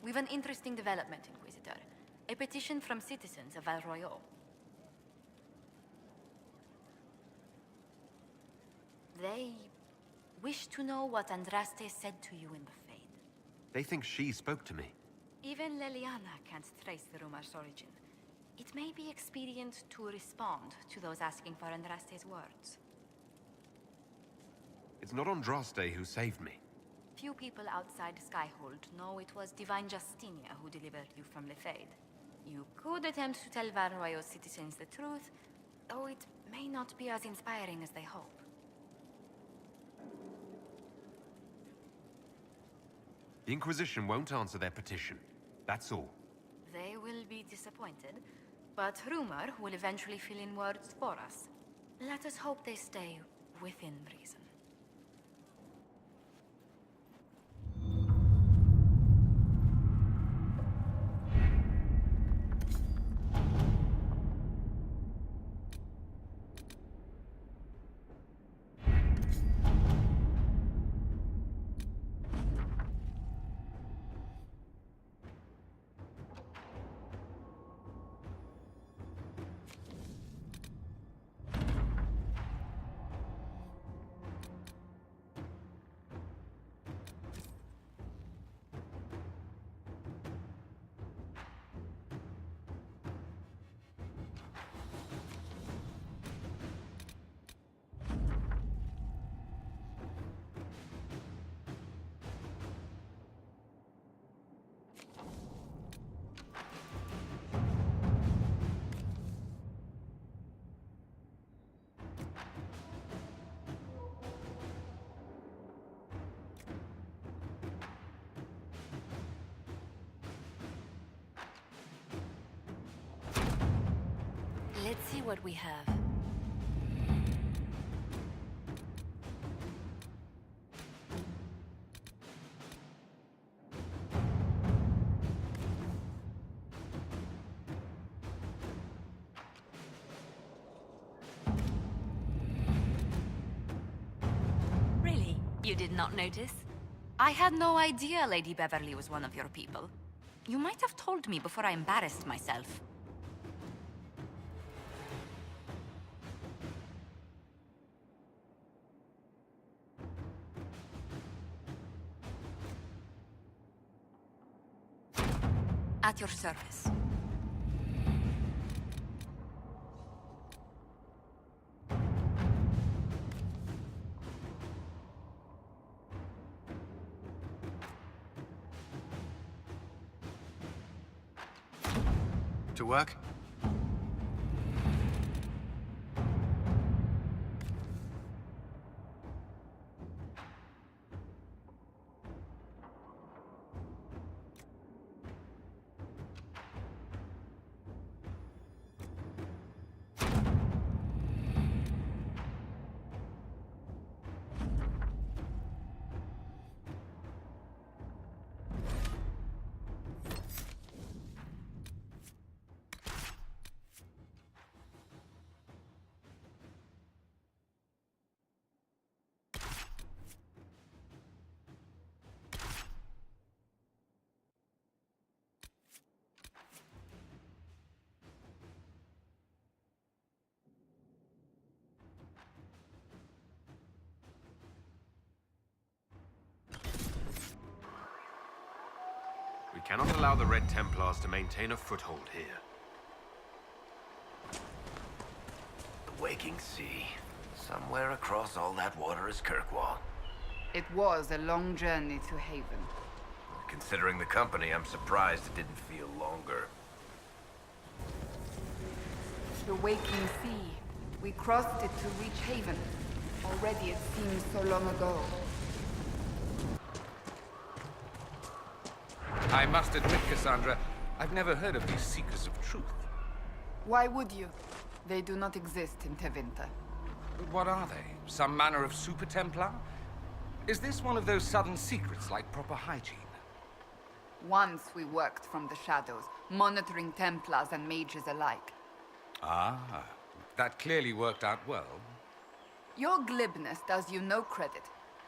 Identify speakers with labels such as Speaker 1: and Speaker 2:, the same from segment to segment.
Speaker 1: We've an interesting development, Inquisitor. A petition from citizens of Val Royeaux. They wish to know what Andraste said to you in the Fade.
Speaker 2: They think she spoke to me.
Speaker 1: Even Leliana can't trace the rumor's origin. It may be expedient to respond to those asking for Andraste's words.
Speaker 2: It's not Andraste who saved me.
Speaker 1: Few people outside Skyhold know it was Divine Justinia who delivered you from the Fade. You could attempt to tell Val Royeaux citizens the truth, though it may not be as inspiring as they hope.
Speaker 2: The Inquisition won't answer their petition. That's all.
Speaker 1: They will be disappointed, but rumor will eventually fill in words for us. Let us hope they stay within reason. Let's see what we have. Really? You did not notice? I had no idea Lady Beverly was one of your people. You might have told me before I embarrassed myself. At your service.
Speaker 2: To work? We cannot allow the Red Templars to maintain a foothold here.
Speaker 3: The Waking Sea. Somewhere across all that water is Kirkwall.
Speaker 4: It was a long journey to Haven.
Speaker 3: Considering the company, I'm surprised it didn't feel longer.
Speaker 4: The Waking Sea. We crossed it to reach Haven. Already it seems so long ago.
Speaker 5: I must admit, Cassandra, I've never heard of these Seekers of Truth.
Speaker 4: Why would you? They do not exist in Tevinter.
Speaker 5: But what are they? Some manner of Super Templar? Is this one of those sudden secrets like proper hygiene?
Speaker 4: Once we worked from the shadows, monitoring Templars and mages alike.
Speaker 5: Ah, that clearly worked out well.
Speaker 4: Your glibness does you no credit.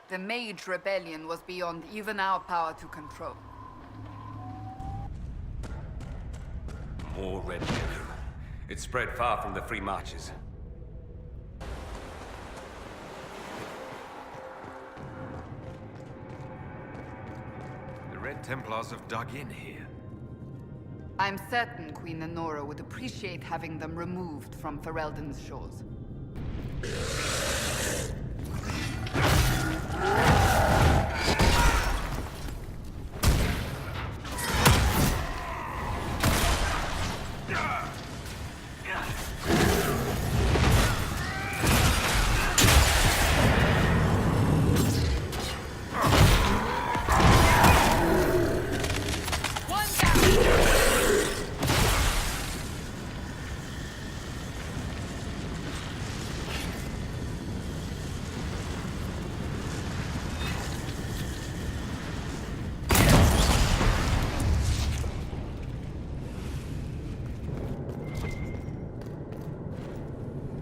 Speaker 4: The Mage Rebellion was beyond even our power to control.
Speaker 5: More red opium. It spread far from the free marches.
Speaker 2: The Red Templars have dug in here.
Speaker 4: I'm certain Queen Lenora would appreciate having them removed from Ferelden's shores.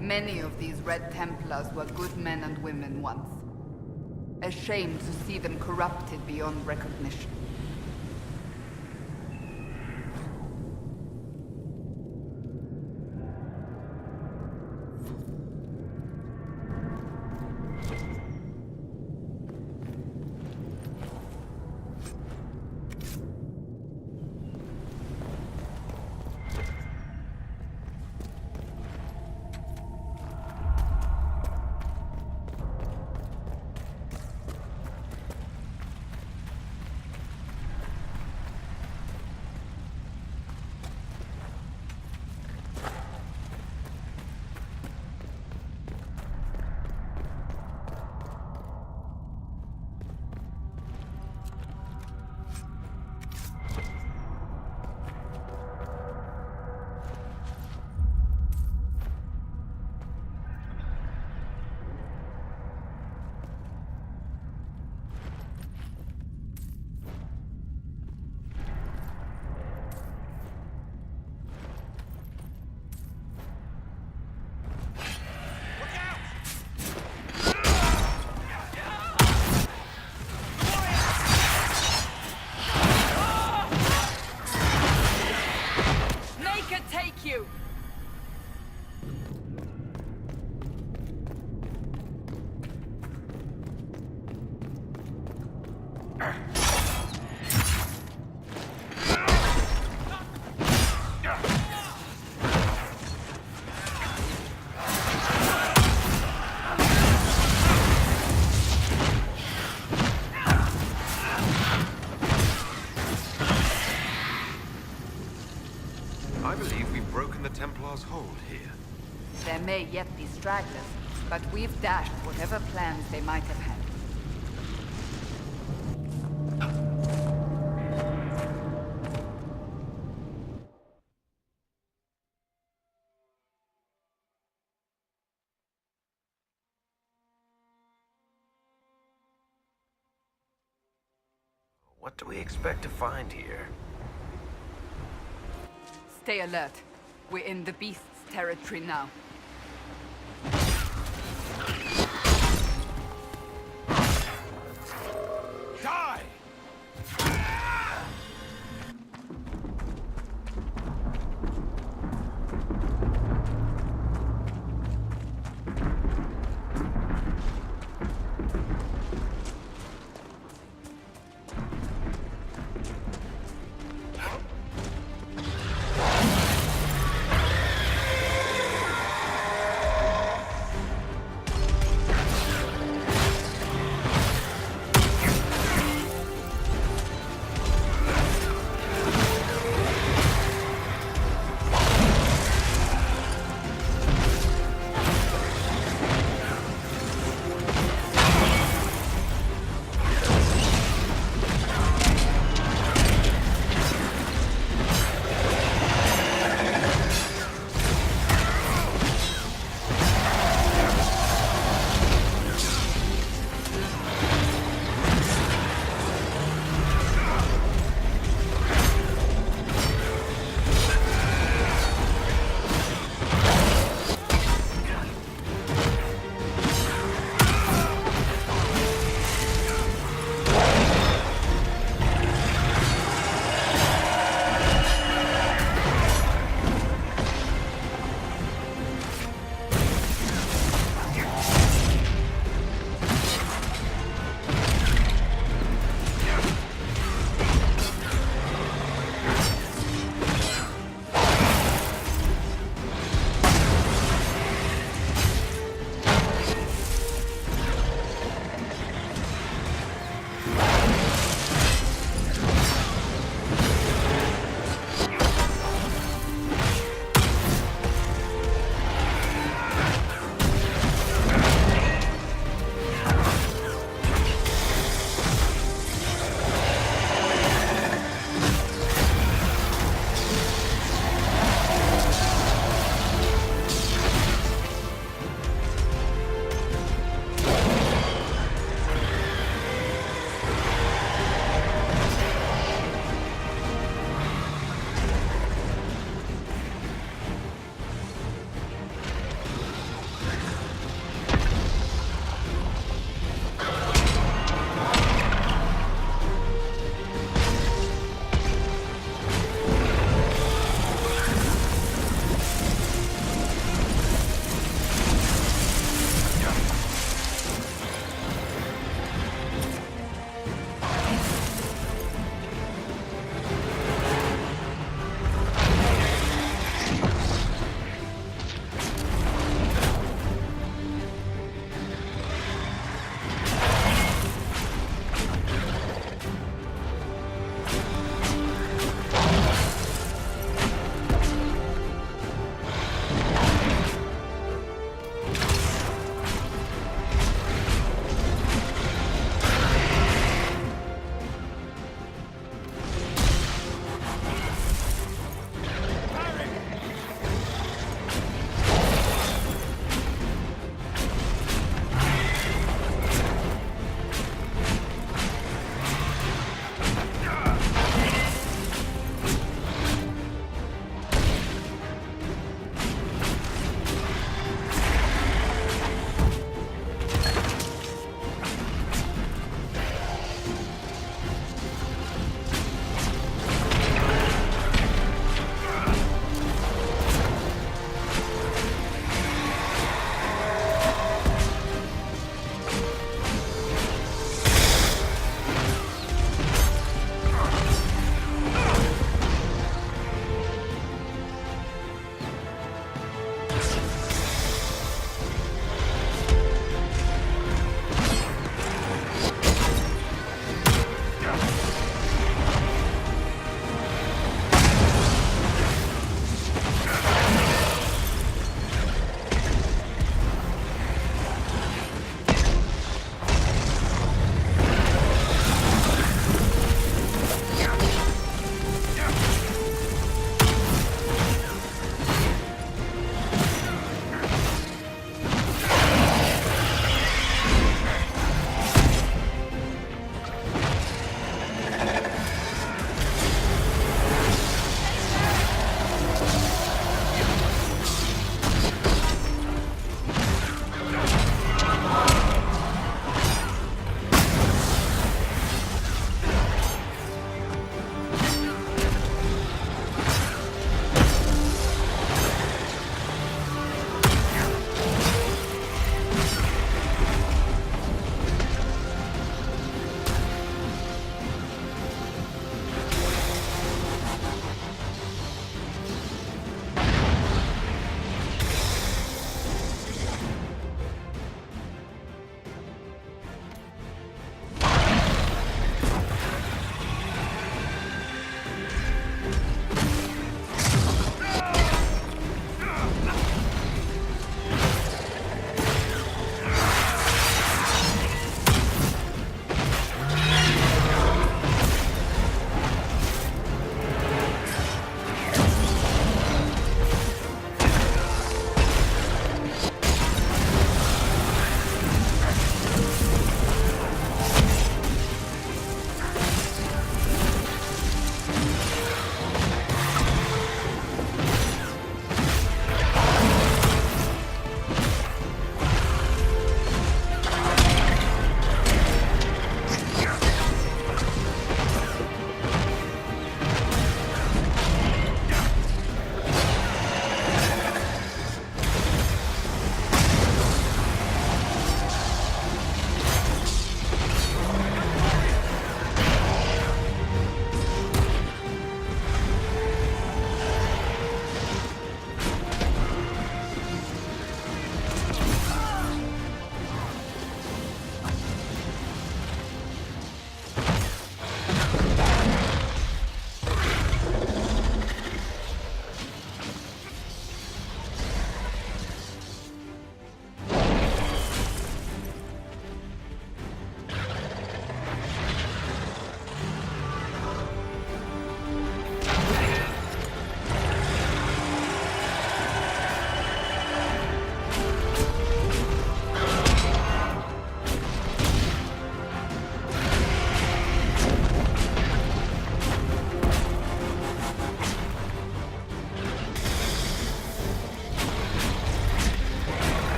Speaker 4: Many of these Red Templars were good men and women once. A shame to see them corrupted beyond recognition.
Speaker 2: I believe we've broken the Templars' hold here.
Speaker 4: There may yet be stragglers, but we've dashed whatever plans they might have had.
Speaker 3: What do we expect to find here?
Speaker 4: Stay alert. We're in the beast's territory now.
Speaker 5: Die!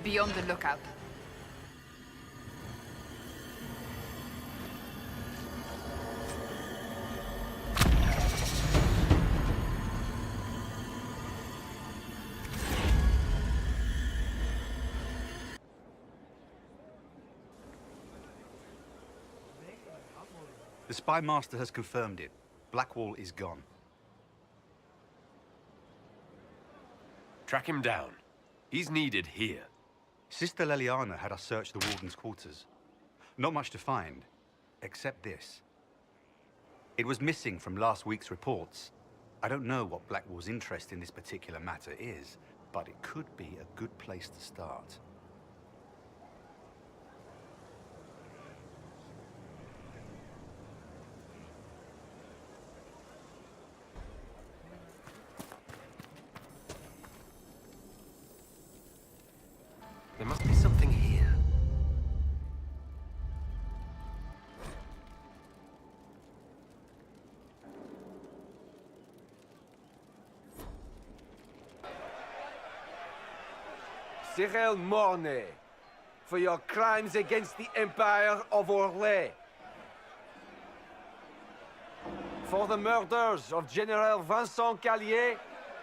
Speaker 4: Be on the lookout.
Speaker 6: The Spy Master has confirmed it. Blackwall is gone.
Speaker 2: Track him down. He's needed here.
Speaker 6: Sister Leliana had us search the Warden's quarters. Not much to find, except this. It was missing from last week's reports. I don't know what Blackwall's interest in this particular matter is, but it could be a good place to start.
Speaker 2: There must be something here.
Speaker 7: Cyril Mornay, for your crimes against the Empire of Orlais. For the murders of General Vincent Callier,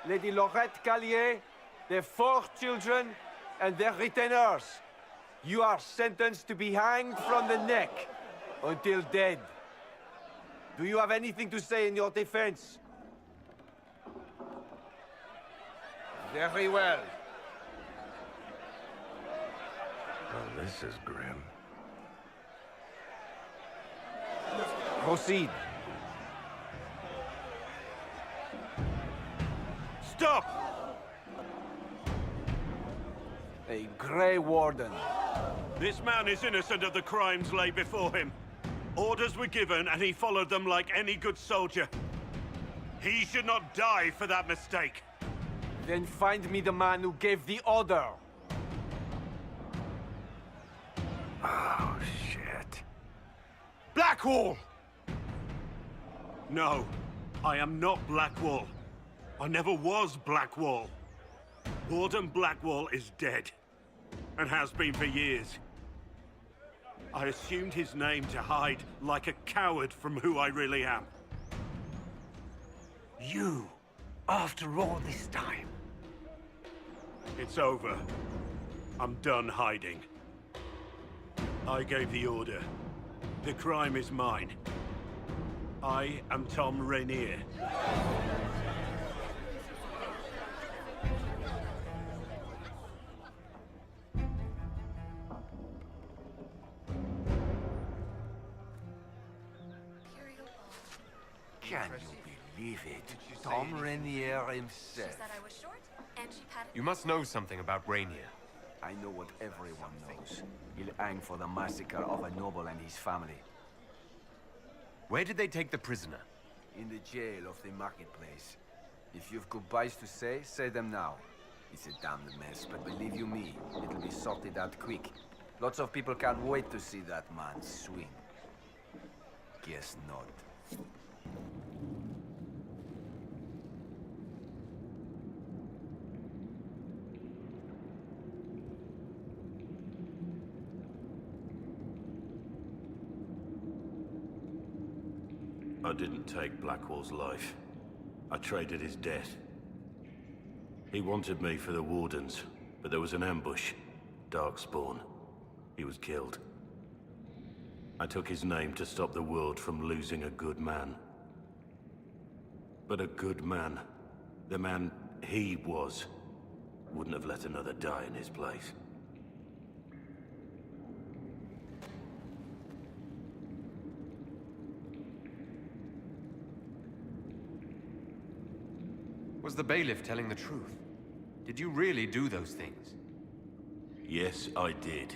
Speaker 7: Lady Laurette Callier, their 4 children, and their retainers. You are sentenced to be hanged from the neck until dead. Do you have anything to say in your defense? Very well.
Speaker 3: Well, this is grim.
Speaker 7: Proceed.
Speaker 8: Stop!
Speaker 7: A Grey Warden.
Speaker 8: This man is innocent of the crimes laid before him. Orders were given and he followed them like any good soldier. He should not die for that mistake.
Speaker 7: Then find me the man who gave the order.
Speaker 3: Oh, shit.
Speaker 8: Blackwall! No, I am not Blackwall. I never was Blackwall. Warden Blackwall is dead, and has been for years. I assumed his name to hide like a coward from who I really am.
Speaker 3: You, after all this time.
Speaker 8: It's over. I'm done hiding. I gave the order. The crime is mine. I am Tom Rainier.
Speaker 3: Can you believe it? Tom Rainier himself.
Speaker 1: She said I was short, and she patted
Speaker 2: You must know something about Rainier.
Speaker 3: I know what everyone knows. He'll hang for the massacre of a noble and his family.
Speaker 2: Where did they take the prisoner?
Speaker 3: In the jail of the marketplace. If you've goodbyes to say, say them now. It's a damned mess, but believe you me, it'll be sorted out quick. Lots of people can't wait to see that man swing. Guess not.
Speaker 8: I didn't take Blackwall's life. I traded his death. He wanted me for the Wardens, but there was an ambush. Darkspawn. He was killed. I took his name to stop the world from losing a good man. But a good man, the man he was, wouldn't have let another die in his place.
Speaker 2: Was the bailiff telling the truth? Did you really do those things?
Speaker 8: Yes, I did.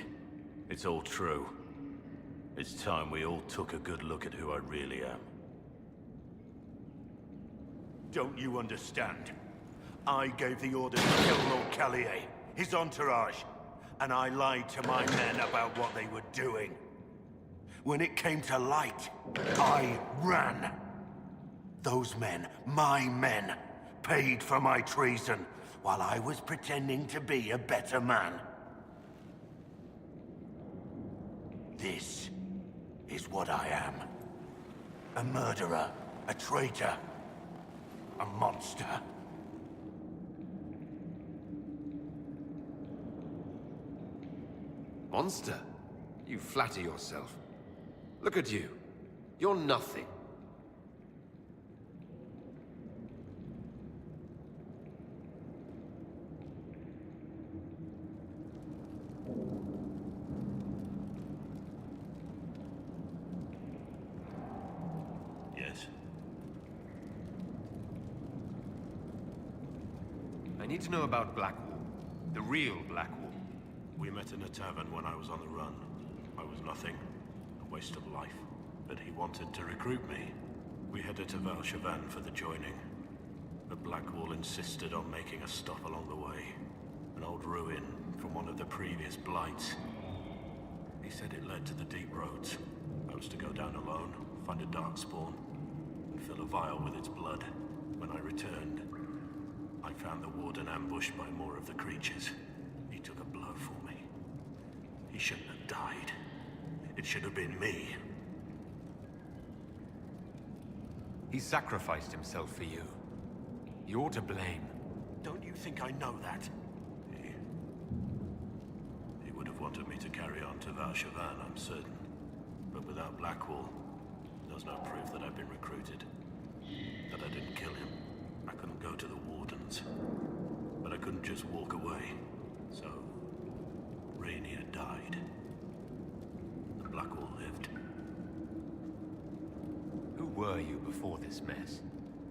Speaker 8: It's all true. It's time we all took a good look at who I really am. Don't you understand? I gave the order to kill Lord Callier, his entourage, and I lied to my men about what they were doing. When it came to light, I ran. Those men, my men, paid for my treason, while I was pretending to be a better man. This is what I am. A murderer, a traitor, a monster.
Speaker 2: Monster? You flatter yourself. Look at you. You're nothing.
Speaker 8: Yes.
Speaker 2: I need to know about Blackwall. The real Blackwall.
Speaker 8: We met in a tavern when I was on the run. I was nothing. A waste of life. But he wanted to recruit me. We headed to Val Chavan for the joining. But Blackwall insisted on making a stop along the way. An old ruin from one of the previous blights. He said it led to the deep roads. I was to go down alone, find a darkspawn, and fill a vial with its blood. When I returned, I found the warden ambushed by more of the creatures. He took a blow for me. He shouldn't have died. It should have been me.
Speaker 2: He sacrificed himself for you. You're to blame.
Speaker 8: Don't you think I know that? He would have wanted me to carry on to Val Chavan, I'm certain. But without Blackwall, there's no proof that I've been recruited. That I didn't kill him. I couldn't go to the Wardens. But I couldn't just walk away. So, Rainier died. And Blackwall lived.
Speaker 2: Who were you before this mess?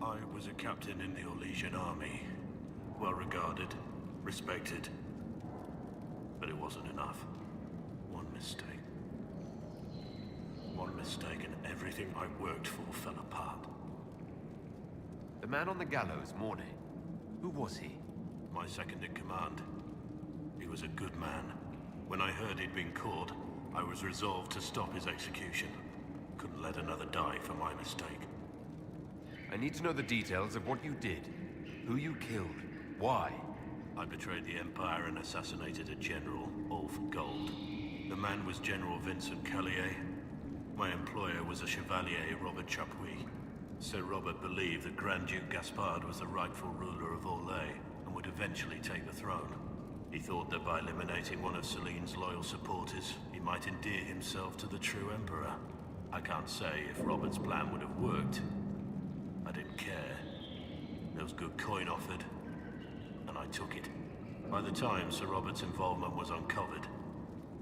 Speaker 8: I was a captain in the Orlesian army. Well regarded, respected. But it wasn't enough. One mistake. One mistake and everything I worked for fell apart.
Speaker 2: The man on the gallows, Mornay. Who was he?
Speaker 8: My second in command. He was a good man. When I heard he'd been caught, I was resolved to stop his execution. Couldn't let another die for my mistake.
Speaker 2: I need to know the details of what you did. Who you killed. Why?
Speaker 8: I betrayed the Empire and assassinated a general, all for gold. The man was General Vincent Callier. My employer was a Chevalier, Robert Chapuis. Sir Robert believed that Grand Duke Gaspard was the rightful ruler of Orlais and would eventually take the throne. He thought that by eliminating one of Celine's loyal supporters, he might endear himself to the true Emperor. I can't say if Robert's plan would have worked. I didn't care. There was good coin offered, and I took it. By the time Sir Robert's involvement was uncovered,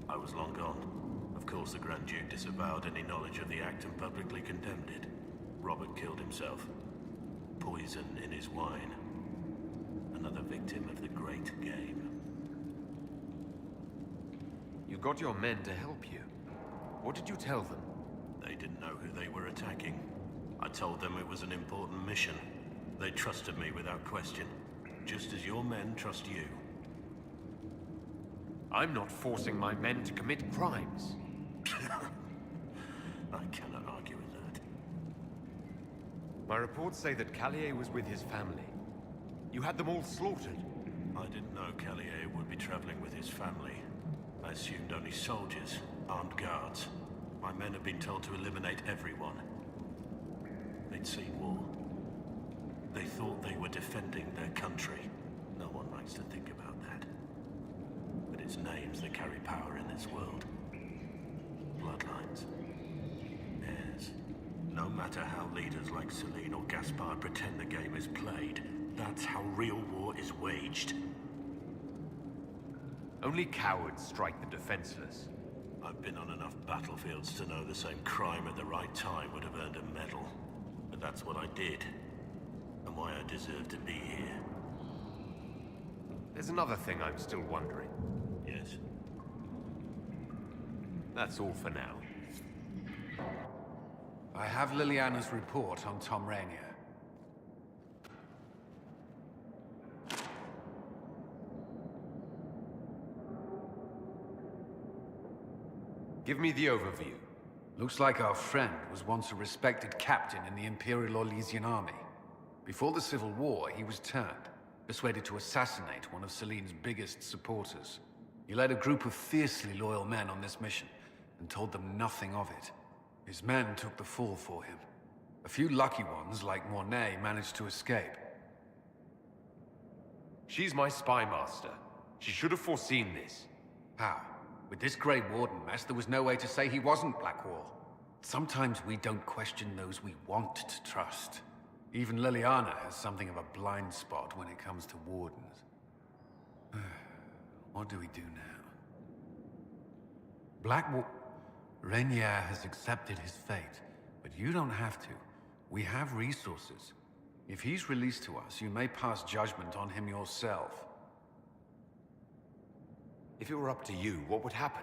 Speaker 8: I was long gone. Of course, the Grand Duke disavowed any knowledge of the act and publicly condemned it. Robert killed himself. Poison in his wine. Another victim of the great game.
Speaker 2: You got your men to help you. What did you tell them?
Speaker 8: They didn't know who they were attacking. I told them it was an important mission. They trusted me without question. Just as your men trust you.
Speaker 2: I'm not forcing my men to commit crimes.
Speaker 8: I cannot argue with that.
Speaker 2: My reports say that Callier was with his family. You had them all slaughtered.
Speaker 8: I didn't know Callier would be traveling with his family. I assumed only soldiers, armed guards. My men had been told to eliminate everyone. They'd seen war. They thought they were defending their country. No one likes to think about that. But it's names that carry power in this world. Bloodlines. Heirs. No matter how leaders like Celine or Gaspard pretend the game is played, that's how real war is waged.
Speaker 2: Only cowards strike the defenseless.
Speaker 8: I've been on enough battlefields to know the same crime at the right time would have earned a medal. But that's what I did. And why I deserve to be here.
Speaker 2: There's another thing I'm still wondering.
Speaker 8: Yes.
Speaker 2: That's all for now.
Speaker 9: I have Liliana's report on Tom Rainier.
Speaker 2: Give me the overview.
Speaker 9: Looks like our friend was once a respected captain in the Imperial Orlesian army. Before the Civil War, he was turned, persuaded to assassinate one of Celine's biggest supporters. He led a group of fiercely loyal men on this mission, and told them nothing of it. His men took the fall for him. A few lucky ones, like Mornay, managed to escape.
Speaker 2: She's my spy master. She should have foreseen this.
Speaker 9: How? With this Grey Warden mess, there was no way to say he wasn't Blackwall. Sometimes we don't question those we want to trust. Even Liliana has something of a blind spot when it comes to Wardens. What do we do now? Blackwall... Rainier has accepted his fate, but you don't have to. We have resources. If he's released to us, you may pass judgment on him yourself.
Speaker 2: If it were up to you, what would happen?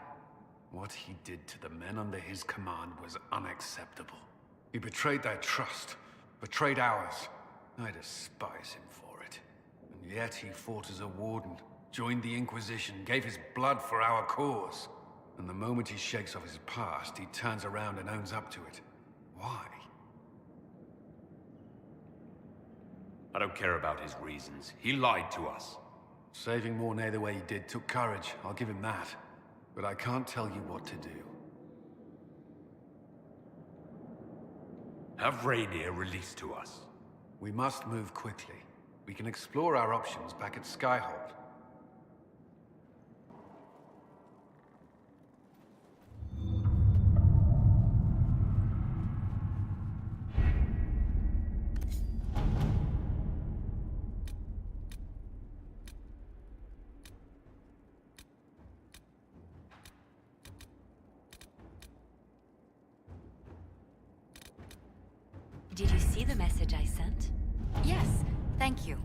Speaker 9: What he did to the men under his command was unacceptable. He betrayed their trust, betrayed ours. I despise him for it. And yet he fought as a warden, joined the Inquisition, gave his blood for our cause. And the moment he shakes off his past, he turns around and owns up to it. Why?
Speaker 2: I don't care about his reasons. He lied to us.
Speaker 9: Saving Mornay the way he did took courage, I'll give him that. But I can't tell you what to do.
Speaker 2: Have Rainier released to us.
Speaker 9: We must move quickly. We can explore our options back at Skyhold.
Speaker 1: Did you see the message I sent? Yes, thank you.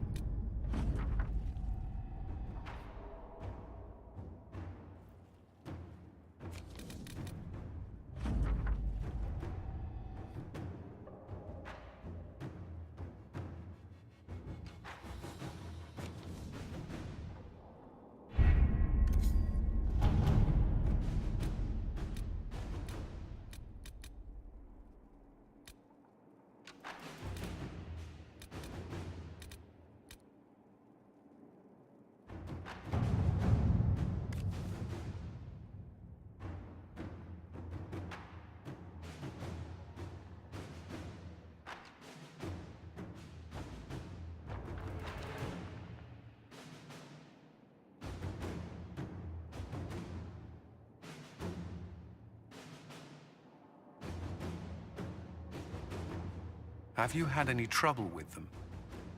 Speaker 9: Have you had any trouble with them?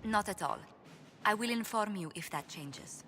Speaker 1: Not at all. I will inform you if that changes.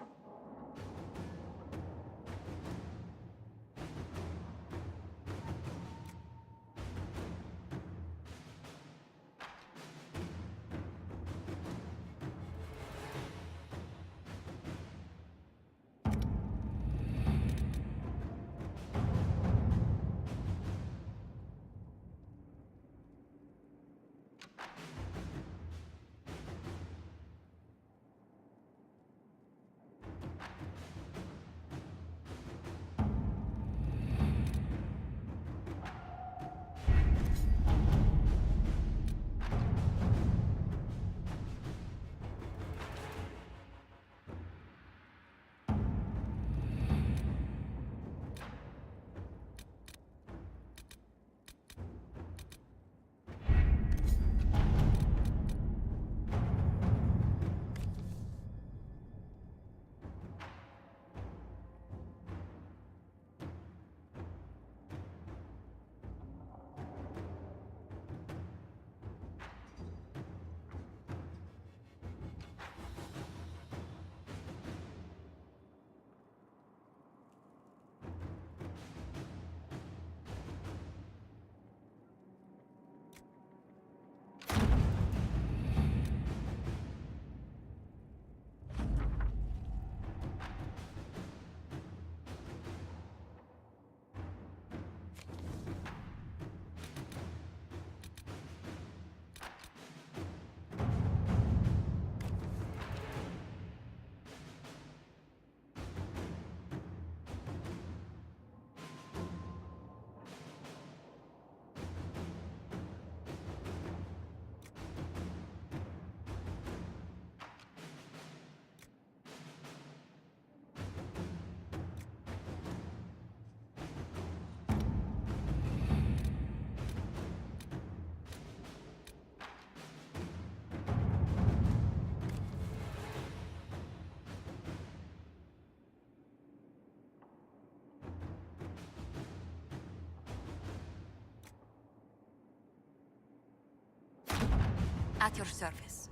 Speaker 1: At your service.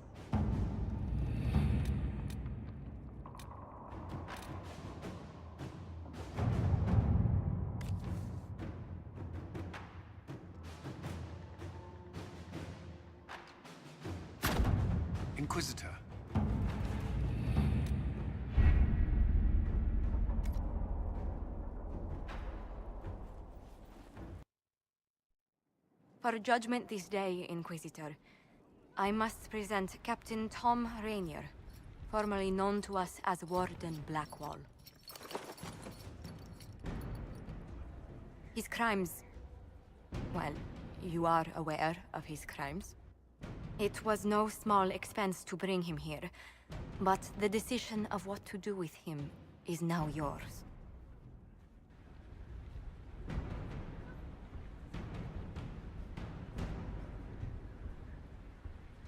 Speaker 9: Inquisitor.
Speaker 1: For judgment this day, Inquisitor, I must present Captain Tom Rainier, formerly known to us as Warden Blackwall. His crimes... well, you are aware of his crimes. It was no small expense to bring him here, but the decision of what to do with him is now yours.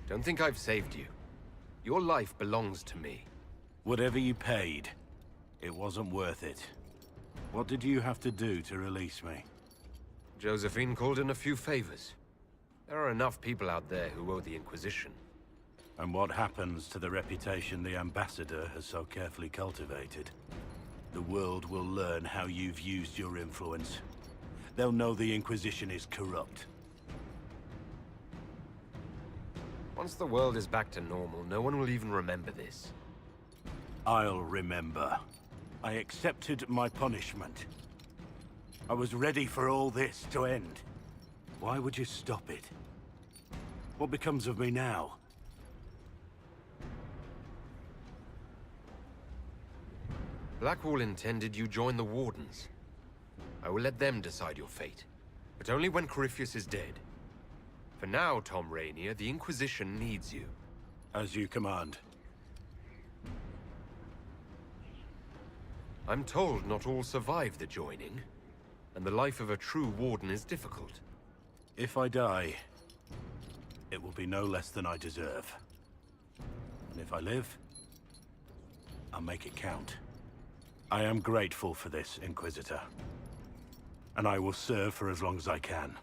Speaker 2: Don't think I've saved you. Your life belongs to me.
Speaker 8: Whatever you paid, it wasn't worth it. What did you have to do to release me?
Speaker 2: Josephine called in a few favors. There are enough people out there who owe the Inquisition.
Speaker 8: And what happens to the reputation the Ambassador has so carefully cultivated? The world will learn how you've used your influence. They'll know the Inquisition is corrupt.
Speaker 2: Once the world is back to normal, no one will even remember this.
Speaker 8: I'll remember. I accepted my punishment. I was ready for all this to end. Why would you stop it? What becomes of me now?
Speaker 2: Blackwall intended you join the Wardens. I will let them decide your fate, but only when Corypheus is dead. For now, Tom Rainier, the Inquisition needs you.
Speaker 8: As you command.
Speaker 2: I'm told not all survive the joining, and the life of a true Warden is difficult.
Speaker 8: If I die, it will be no less than I deserve. And if I live, I'll make it count. I am grateful for this, Inquisitor. And I will serve for as long as I can.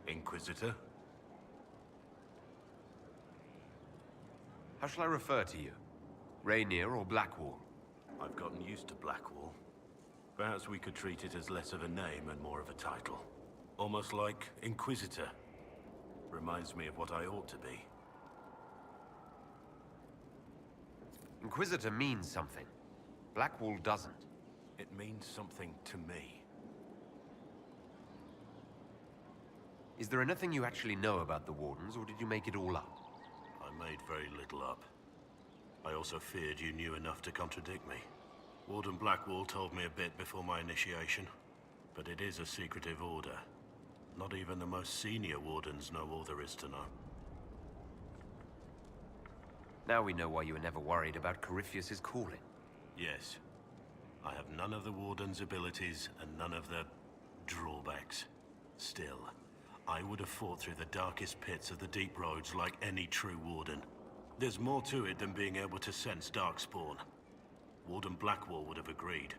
Speaker 8: Inquisitor?
Speaker 2: How shall I refer to you? Rainier or Blackwall?
Speaker 8: I've gotten used to Blackwall. Perhaps we could treat it as less of a name and more of a title. Almost like Inquisitor. Reminds me of what I ought to be.
Speaker 2: Inquisitor means something. Blackwall doesn't.
Speaker 8: It means something to me.
Speaker 2: Is there anything you actually know about the Wardens, or did you make it all up?
Speaker 8: I made very little up. I also feared you knew enough to contradict me. Warden Blackwall told me a bit before my initiation, but it is a secretive order. Not even the most senior Wardens know all there is to know.
Speaker 2: Now we know why you were never worried about Corypheus's calling.
Speaker 8: Yes. I have none of the Warden's abilities and none of the drawbacks. Still, I would have fought through the darkest pits of the deep roads like any true Warden. There's more to it than being able to sense Darkspawn. Warden Blackwall would have agreed.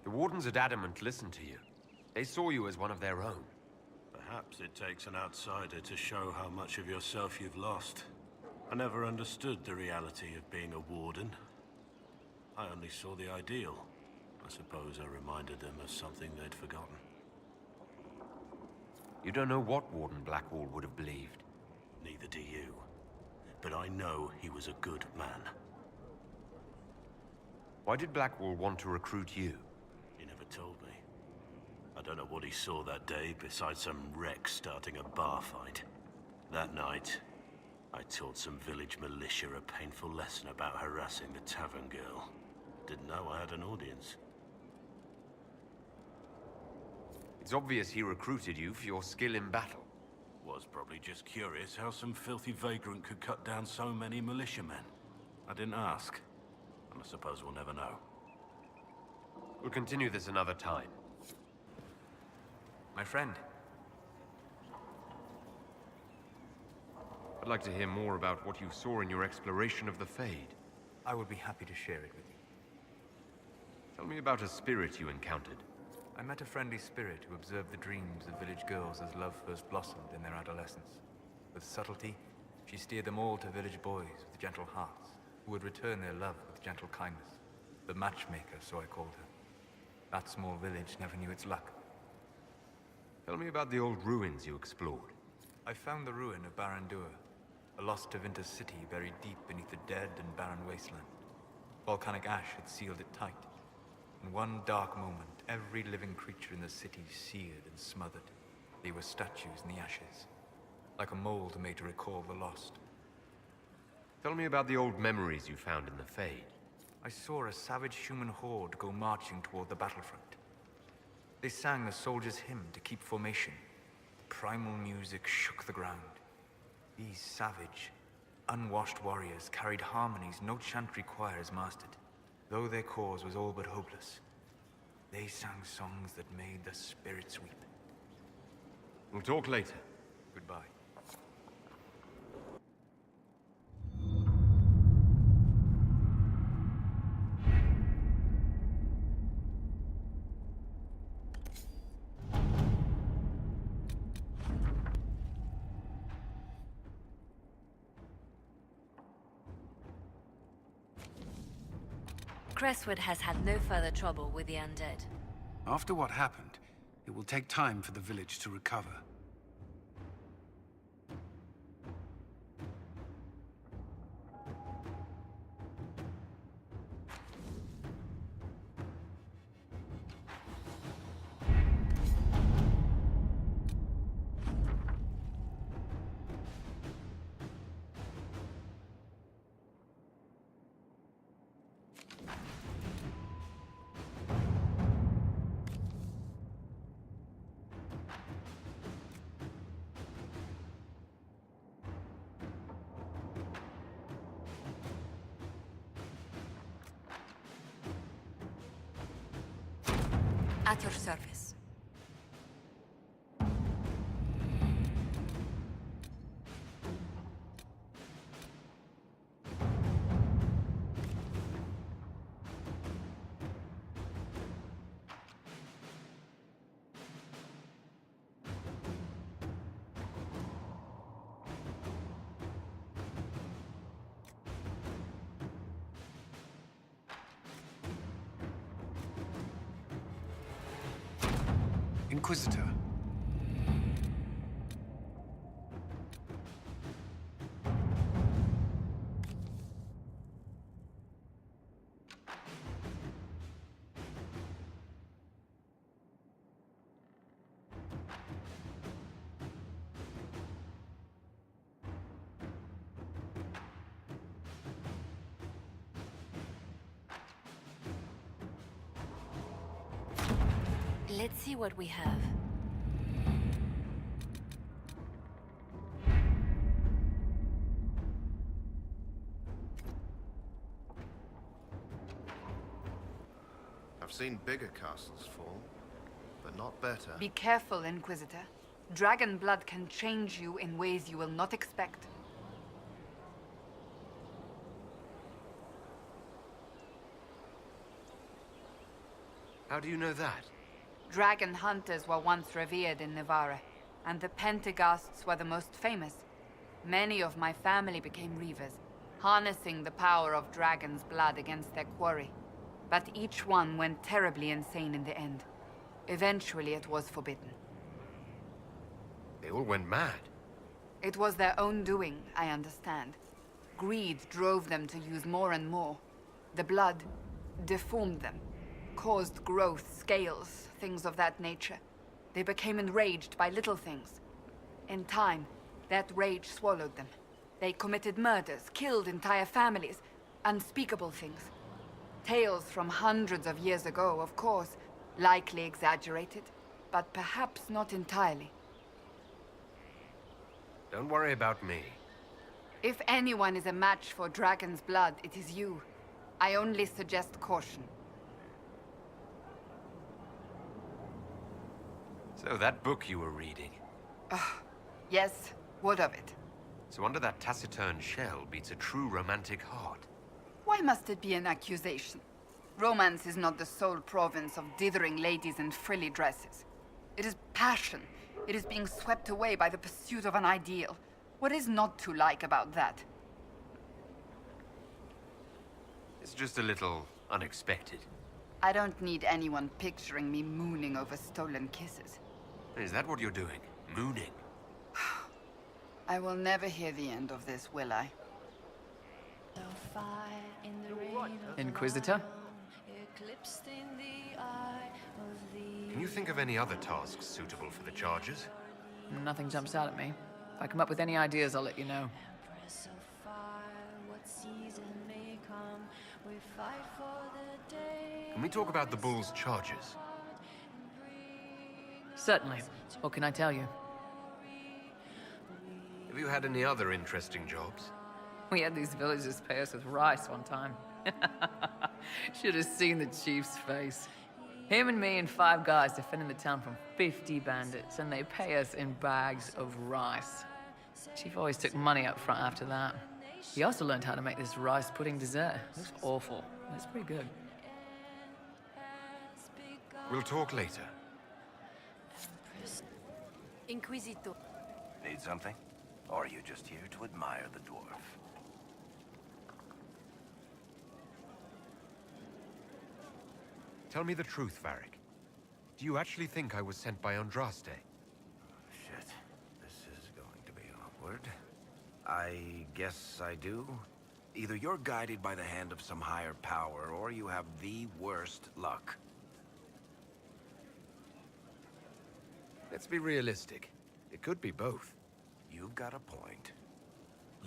Speaker 2: The Wardens at Adamant listened to you. They saw you as one of their own.
Speaker 8: Perhaps it takes an outsider to show how much of yourself you've lost. I never understood the reality of being a Warden. I only saw the ideal. I suppose I reminded them of something they'd forgotten.
Speaker 2: You don't know what Warden Blackwall would have believed.
Speaker 8: Neither do you. But I know he was a good man.
Speaker 2: Why did Blackwall want to recruit you?
Speaker 8: He never told me. I don't know what he saw that day besides some wreck starting a bar fight. That night, I taught some village militia a painful lesson about harassing the tavern girl. Didn't know I had an audience.
Speaker 2: It's obvious he recruited you for your skill in battle.
Speaker 8: Was probably just curious how some filthy vagrant could cut down so many militiamen. I didn't ask, and I suppose we'll never know.
Speaker 2: We'll continue this another time.
Speaker 5: My friend.
Speaker 2: I'd like to hear more about what you saw in your exploration of the Fade.
Speaker 10: I would be happy to share it with you.
Speaker 2: Tell me about a spirit you encountered.
Speaker 10: I met a friendly spirit who observed the dreams of village girls as love first blossomed in their adolescence. With subtlety, she steered them all to village boys with gentle hearts, who would return their love with gentle kindness. The matchmaker, so I called her. That small village never knew its luck.
Speaker 2: Tell me about the old ruins you explored.
Speaker 10: I found the ruin of Barandur, a lost Tevinter city buried deep beneath a dead and barren wasteland. Volcanic ash had sealed it tight. In one dark moment, every living creature in the city seared and smothered. They were statues in the ashes, like a mold made to recall the lost.
Speaker 2: Tell me about the old memories you found in the Fade.
Speaker 10: I saw a savage human horde go marching toward the battlefront. They sang a soldier's hymn to keep formation. The primal music shook the ground. These savage, unwashed warriors carried harmonies no chantry choirs mastered. Though their cause was all but hopeless, they sang songs that made the spirits weep.
Speaker 2: We'll talk later.
Speaker 10: Goodbye.
Speaker 11: Crestwood has had no further trouble with the undead.
Speaker 9: After what happened, it will take time for the village to recover.
Speaker 11: At your service.
Speaker 9: Inquisitor.
Speaker 11: Let's see what we have.
Speaker 12: I've seen bigger castles fall, but not better.
Speaker 4: Be careful, Inquisitor. Dragon blood can change you in ways you will not expect.
Speaker 2: How do you know that?
Speaker 4: Dragon hunters were once revered in Navarre, and the Pentaghasts were the most famous. Many of my family became reavers, harnessing the power of dragon's blood against their quarry. But each one went terribly insane in the end. Eventually it was forbidden.
Speaker 2: They all went mad.
Speaker 4: It was their own doing, I understand. Greed drove them to use more and more. The blood deformed them, caused growth, scales, things of that nature. They became enraged by little things. In time, that rage swallowed them. They committed murders, killed entire families, unspeakable things. Tales from hundreds of years ago, of course, likely exaggerated, but perhaps not entirely.
Speaker 2: Don't worry about me.
Speaker 4: If anyone is a match for dragon's blood, it is you. I only suggest caution.
Speaker 2: So that book you were reading.
Speaker 4: Yes, what of it?
Speaker 2: So under that taciturn shell beats a true romantic heart.
Speaker 4: Why must it be an accusation? Romance is not the sole province of dithering ladies in frilly dresses. It is passion. It is being swept away by the pursuit of an ideal. What is not to like about that?
Speaker 2: It's just a little unexpected.
Speaker 4: I don't need anyone picturing me mooning over stolen kisses.
Speaker 2: Is that what you're doing? Mooning?
Speaker 4: I will never hear the end of this, will I?
Speaker 13: Inquisitor?
Speaker 2: Can you think of any other tasks suitable for the charges?
Speaker 13: Nothing jumps out at me. If I come up with any ideas, I'll let you know.
Speaker 2: Can we talk about the Bull's charges?
Speaker 13: Certainly. What can I tell you?
Speaker 2: Have you had any other interesting jobs?
Speaker 13: We had these villagers pay us with rice one time. Should have seen the chief's face. Him and me and 5 guys defending the town from 50 bandits, and they pay us in bags of rice. Chief always took money up front after that. He also learned how to make this rice pudding dessert. It looks awful. It's pretty good.
Speaker 2: We'll talk later.
Speaker 11: Inquisitor.
Speaker 14: Need something? Or are you just here to admire the dwarf?
Speaker 2: Tell me the truth, Varric. Do you actually think I was sent by Andraste?
Speaker 14: Shit. This is going to be awkward. I guess I do. Either you're guided by the hand of some higher power, or you have the worst luck.
Speaker 2: Let's be realistic. It could be both.
Speaker 14: You've got a point.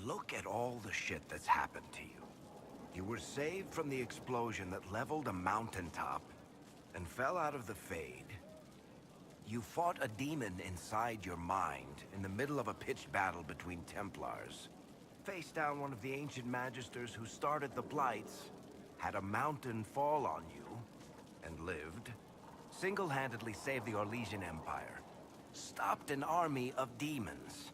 Speaker 14: Look at all the shit that's happened to you. You were saved from the explosion that leveled a mountaintop and fell out of the Fade. You fought a demon inside your mind in the middle of a pitched battle between Templars. Faced down one of the ancient magisters who started the Blights, had a mountain fall on you, and lived. Single-handedly saved the Orlesian Empire. Stopped an army of demons.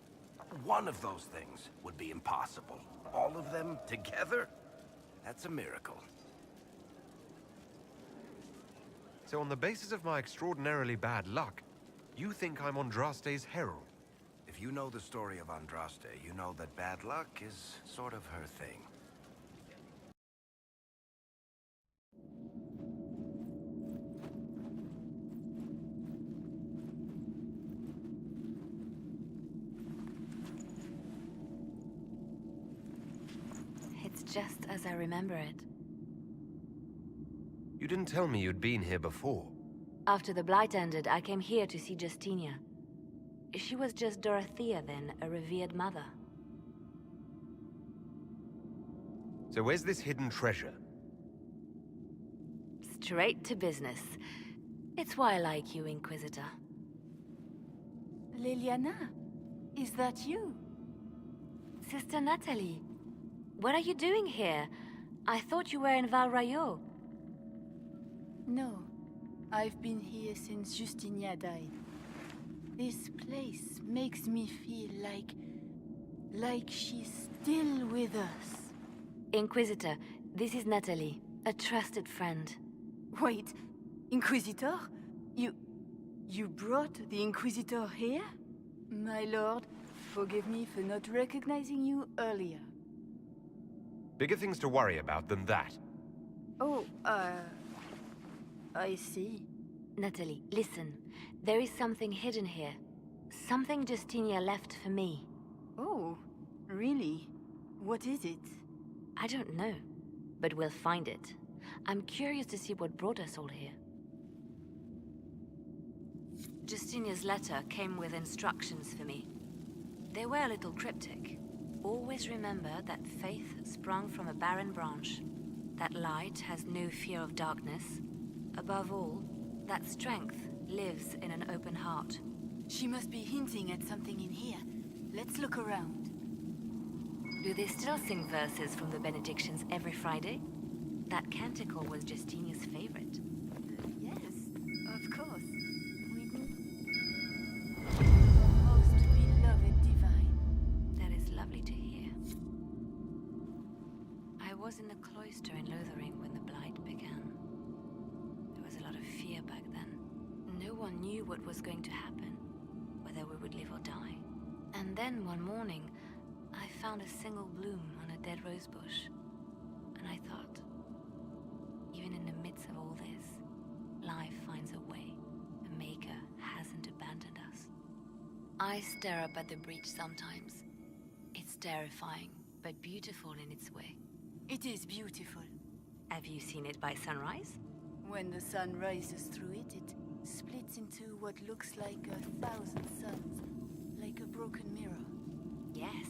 Speaker 14: One of those things would be impossible. All of them together? That's a miracle.
Speaker 2: So on the basis of my extraordinarily bad luck, you think I'm Andraste's herald?
Speaker 14: If you know the story of Andraste, you know that bad luck is sort of her thing.
Speaker 11: It's just as I remember it.
Speaker 2: You didn't tell me you'd been here before.
Speaker 11: After the Blight ended, I came here to see Justinia. She was just Dorothea then, a revered mother.
Speaker 2: So where's this hidden treasure?
Speaker 11: Straight to business. It's why I like you, Inquisitor.
Speaker 1: Liliana, is that you?
Speaker 11: Sister Natalie, what are you doing here? I thought you were in Val Rayo.
Speaker 1: No, I've been here since Justinia died. This place makes me feel like she's still with us.
Speaker 11: Inquisitor, this is Natalie, a trusted friend.
Speaker 1: Wait, Inquisitor? You brought the Inquisitor here? My lord, forgive me for not recognizing you earlier.
Speaker 2: Bigger things to worry about than that.
Speaker 1: Oh, I see.
Speaker 11: Natalie, listen. There is something hidden here. Something Justinia left for me.
Speaker 1: Oh, really? What is it?
Speaker 11: I don't know, but we'll find it. I'm curious to see what brought us all here. Justinia's letter came with instructions for me. They were a little cryptic. Always remember that faith sprung from a barren branch, that light has no fear of darkness. Above all, that strength lives in an open heart.
Speaker 1: She must be hinting at something in here. Let's look around.
Speaker 11: Do they still sing verses from the benedictions every Friday? That canticle was Justinia's favorite.
Speaker 1: Yes, of course. We do. Most beloved divine.
Speaker 11: That is lovely to hear. I was in the cloister in Lothering when the Blight began. lot of fear back then. No one knew what was going to happen, whether we would live or die. And then one morning, I found a single bloom on a dead rose bush. And I thought, even in the midst of all this, life finds a way. The Maker hasn't abandoned us. I stare up at the breach sometimes. It's terrifying, but beautiful in its way.
Speaker 15: It is beautiful.
Speaker 11: Have you seen it by sunrise?
Speaker 15: When the sun rises through it, it splits into what looks like 1,000 suns, like a broken mirror.
Speaker 11: Yes,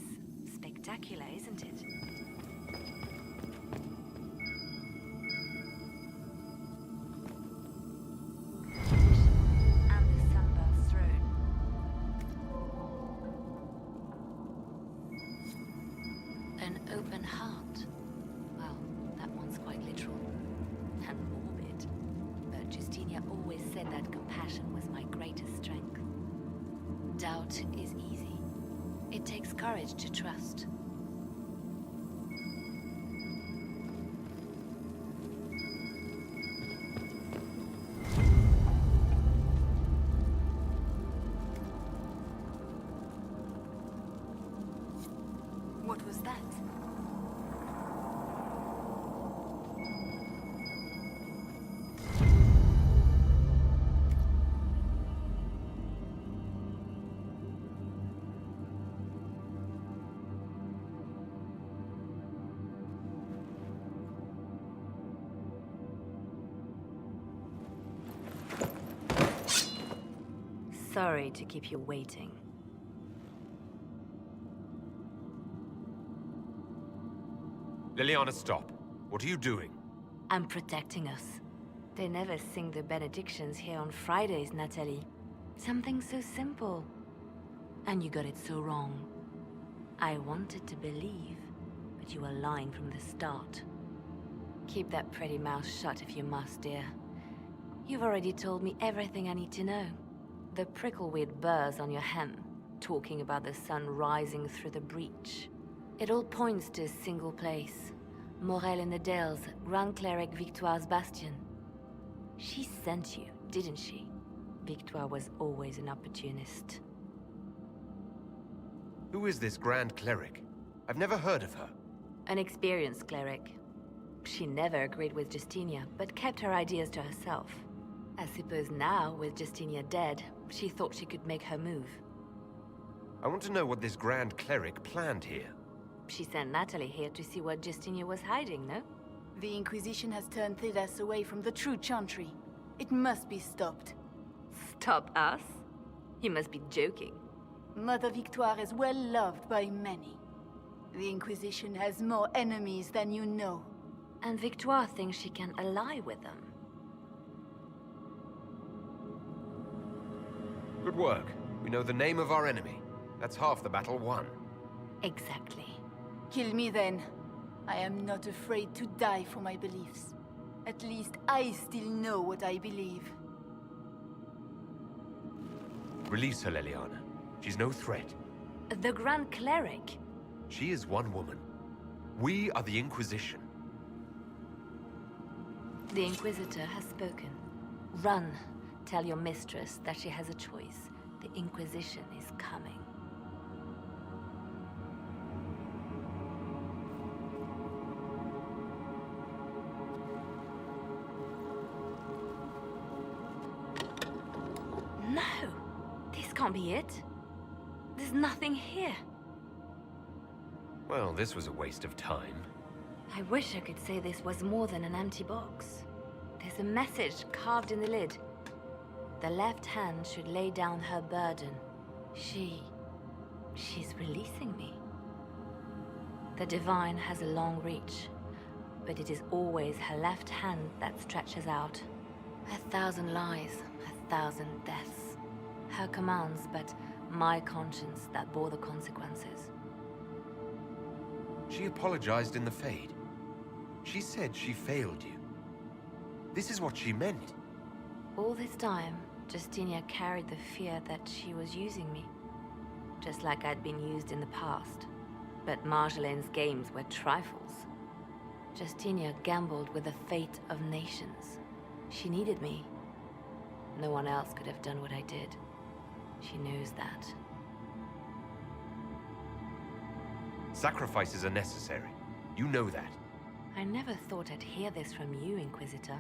Speaker 11: spectacular, isn't it? And the sunburst throne. An open heart. Well, that one's quite literal. And morbid. But Justinia always said that compassion was my greatest strength. Doubt is easy. It takes courage to trust.
Speaker 15: What was that?
Speaker 11: Sorry to keep you waiting.
Speaker 2: Liliana, stop. What are you doing?
Speaker 11: I'm protecting us. They never sing the benedictions here on Fridays, Natalie. Something so simple. And you got it so wrong. I wanted to believe, but you were lying from the start. Keep that pretty mouth shut if you must, dear. You've already told me everything I need to know. The prickleweed burrs on your hem, talking about the sun rising through the breach. It all points to a single place. Morel in the Dales, Grand Cleric Victoire's bastion. She sent you, didn't she? Victoire was always an opportunist.
Speaker 2: Who is this Grand Cleric? I've never heard of her.
Speaker 11: An experienced cleric. She never agreed with Justinia, but kept her ideas to herself. I suppose now, with Justinia dead, she thought she could make her move.
Speaker 2: I want to know what this Grand Cleric planned here.
Speaker 11: She sent Natalie here to see what Justinia was hiding, no?
Speaker 15: The Inquisition has turned Thedas away from the true chantry. It must be stopped.
Speaker 11: Stop us? You must be joking.
Speaker 15: Mother Victoire is well loved by many. The Inquisition has more enemies than you know.
Speaker 11: And Victoire thinks she can ally with them.
Speaker 2: Good work. We know the name of our enemy. That's half the battle won.
Speaker 11: Exactly.
Speaker 15: Kill me then. I am not afraid to die for my beliefs. At least I still know what I believe.
Speaker 2: Release her, Liliana. She's no threat.
Speaker 11: The Grand Cleric?
Speaker 2: She is one woman. We are the Inquisition.
Speaker 11: The Inquisitor has spoken. Run. Tell your mistress that she has a choice. The Inquisition is coming. No! This can't be it. There's nothing here.
Speaker 2: Well, this was a waste of time.
Speaker 11: I wish I could say this was more than an empty box. There's a message carved in the lid. The left hand should lay down her burden. She's releasing me. The Divine has a long reach, but it is always her left hand that stretches out. 1,000 lies, 1,000 deaths. Her commands, but my conscience that bore the consequences.
Speaker 2: She apologized in the Fade. She said she failed you. This is what she meant.
Speaker 11: All this time, Justinia carried the fear that she was using me. Just like I'd been used in the past. But Marjolaine's games were trifles. Justinia gambled with the fate of nations. She needed me, No one else could have done what I did. She knows that.
Speaker 2: Sacrifices are necessary. You know that.
Speaker 11: I never thought I'd hear this from you, Inquisitor.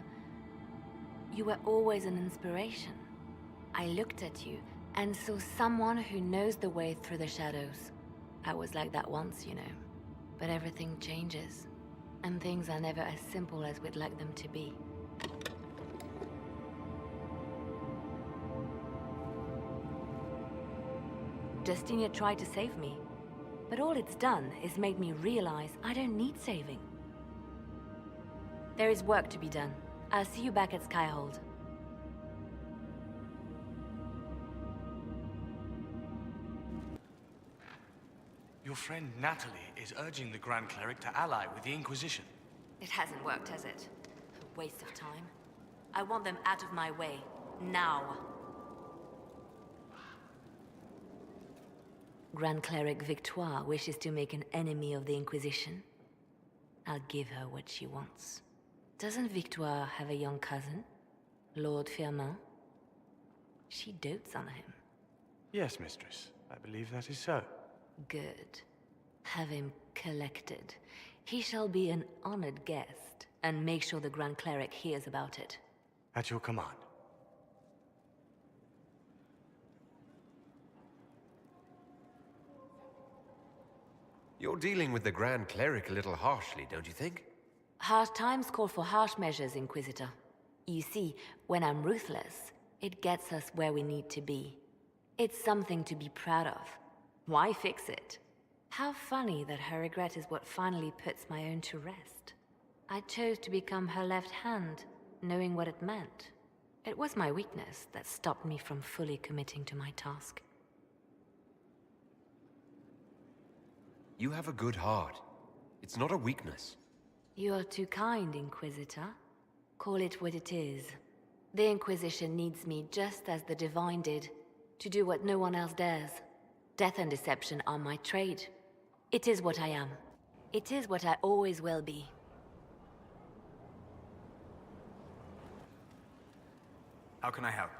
Speaker 11: You were always an inspiration. I looked at you and saw someone who knows the way through the shadows. I was like that once, you know. But everything changes. And things are never as simple as we'd like them to be. Justinia tried to save me. But all it's done is made me realize I don't need saving. There is work to be done. I'll see you back at Skyhold.
Speaker 16: Your friend Natalie is urging the Grand Cleric to ally with the Inquisition.
Speaker 11: It hasn't worked, has it? A waste of time. I want them out of my way. Now. Grand Cleric Victoire wishes to make an enemy of the Inquisition. I'll give her what she wants. Doesn't Victoire have a young cousin? Lord Firmin? She dotes on him.
Speaker 16: Yes, mistress. I believe that is so.
Speaker 11: Good. Have him collected. He shall be an honored guest, and make sure the Grand Cleric hears about it.
Speaker 16: At your command.
Speaker 2: You're dealing with the Grand Cleric a little harshly, don't you think?
Speaker 11: Harsh times call for harsh measures, Inquisitor. You see, when I'm ruthless, it gets us where we need to be. It's something to be proud of. Why fix it? How funny that her regret is what finally puts my own to rest. I chose to become her left hand, knowing what it meant. It was my weakness that stopped me from fully committing to my task.
Speaker 2: You have a good heart. It's not a weakness.
Speaker 11: You're too kind, Inquisitor. Call it what it is. The Inquisition needs me just as the Divine did, to do what no one else dares. Death and deception are my trade. It is what I am. It is what I always will be.
Speaker 10: How can I help?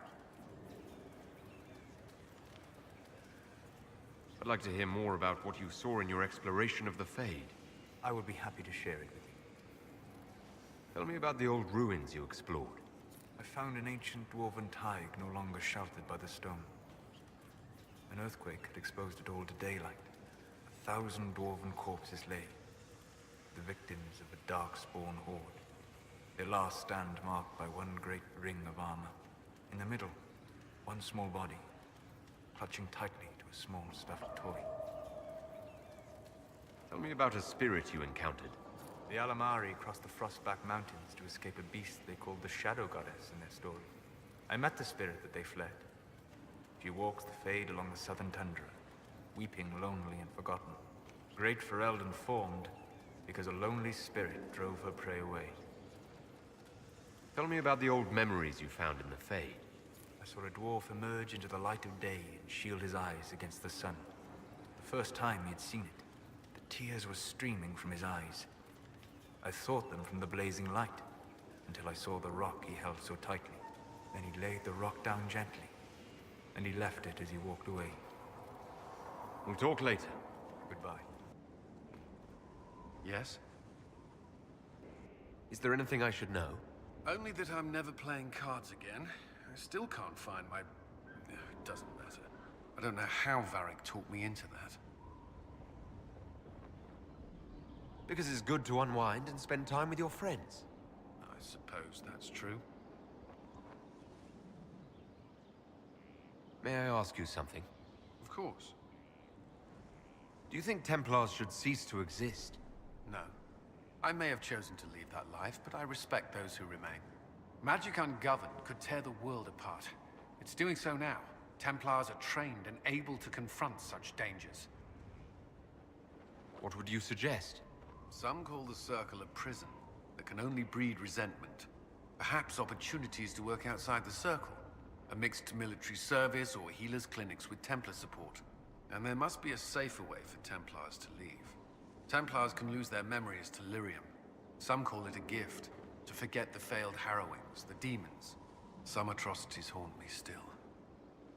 Speaker 2: I'd like to hear more about what you saw in your exploration of the Fade.
Speaker 10: I would be happy to share it with you.
Speaker 2: Tell me about the old ruins you explored.
Speaker 10: I found an ancient dwarven thaig no longer sheltered by the stone. An earthquake had exposed it all to daylight. 1,000 dwarven corpses lay, the victims of a dark-spawn horde. Their last stand marked by one great ring of armor. In the middle, one small body, clutching tightly to a small stuffed toy.
Speaker 2: Tell me about a spirit you encountered.
Speaker 10: The Alamari crossed the Frostback Mountains to escape a beast they called the Shadow Goddess in their story. I met the spirit that they fled. She walks the Fade along the southern tundra, weeping lonely and forgotten. Great Fereld informed, because a lonely spirit drove her prey away.
Speaker 2: Tell me about the old memories you found in the Fade.
Speaker 10: I saw a dwarf emerge into the light of day and shield his eyes against the sun. The first time he had seen it, the tears were streaming from his eyes. I thought them from the blazing light, until I saw the rock he held so tightly. Then he laid the rock down gently, and he left it as he walked away.
Speaker 2: We'll talk later.
Speaker 10: Goodbye.
Speaker 9: Yes?
Speaker 2: Is there anything I should know?
Speaker 9: Only that I'm never playing cards again. I still can't find my... It doesn't matter. I don't know how Varric talked me into that.
Speaker 2: Because it's good to unwind and spend time with your friends.
Speaker 9: I suppose that's true.
Speaker 2: May I ask you something?
Speaker 9: Of course.
Speaker 2: Do you think Templars should cease to exist?
Speaker 9: No. I may have chosen to lead that life, but I respect those who remain. Magic ungoverned could tear the world apart. It's doing so now. Templars are trained and able to confront such dangers.
Speaker 2: What would you suggest?
Speaker 9: Some call the Circle a prison that can only breed resentment. Perhaps opportunities to work outside the Circle. A mixed military service or healers' clinics with Templar support. And there must be a safer way for Templars to leave. Templars can lose their memories to Lyrium. Some call it a gift, to forget the failed harrowings, the demons. Some atrocities haunt me still.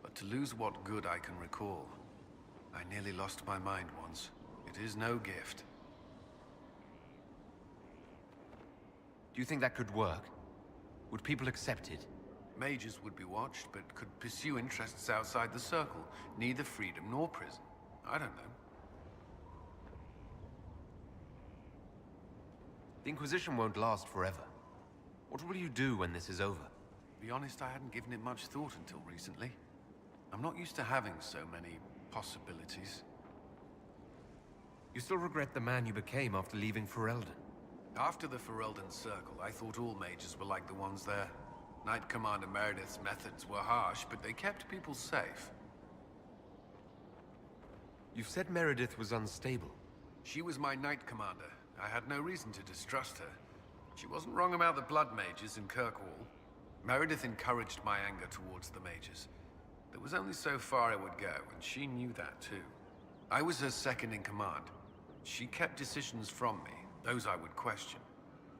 Speaker 9: But to lose what good I can recall, I nearly lost my mind once. It is no gift.
Speaker 2: Do you think that could work? Would people accept it?
Speaker 9: Mages would be watched, but could pursue interests outside the circle. Neither freedom nor prison. I don't know.
Speaker 2: The Inquisition won't last forever. What will you do when this is over?
Speaker 9: To be honest, I hadn't given it much thought until recently. I'm not used to having so many possibilities.
Speaker 2: You still regret the man you became after leaving Ferelden?
Speaker 9: After the Ferelden Circle, I thought all mages were like the ones there. Knight Commander Meredith's methods were harsh, but they kept people safe.
Speaker 2: You've said Meredith was unstable.
Speaker 9: She was my Knight Commander. I had no reason to distrust her. She wasn't wrong about the Blood Mages in Kirkwall. Meredith encouraged my anger towards the mages. There was only so far I would go, and she knew that too. I was her second in command. She kept decisions from me, those I would question.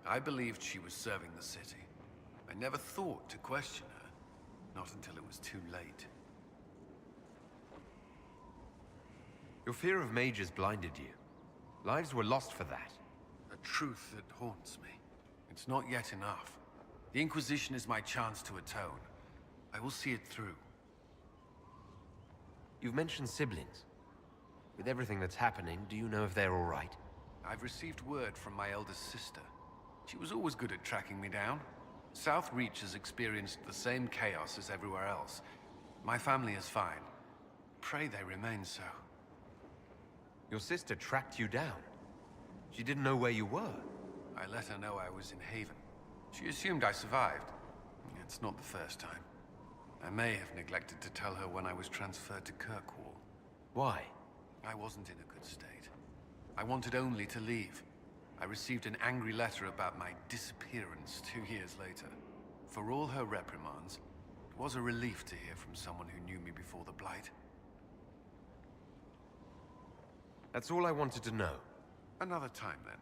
Speaker 9: I believed she was serving the city. I never thought to question her, not until it was too late.
Speaker 2: Your fear of mages blinded you. Lives were lost for that.
Speaker 9: A truth that haunts me. It's not yet enough. The Inquisition is my chance to atone. I will see it through.
Speaker 2: You've mentioned siblings. With everything that's happening, do you know if they're all right?
Speaker 9: I've received word from my eldest sister. She was always good at tracking me down. South Reach has experienced the same chaos as everywhere else. My family is fine. Pray they remain so.
Speaker 2: Your sister tracked you down. She didn't know where you were.
Speaker 9: I let her know I was in Haven. She assumed I survived. It's not the first time. I may have neglected to tell her when I was transferred to Kirkwall.
Speaker 2: Why?
Speaker 9: I wasn't in a good state. I wanted only to leave. I received an angry letter about my disappearance 2 years later. For all her reprimands, it was a relief to hear from someone who knew me before the Blight.
Speaker 2: That's all I wanted to know.
Speaker 9: Another time, then.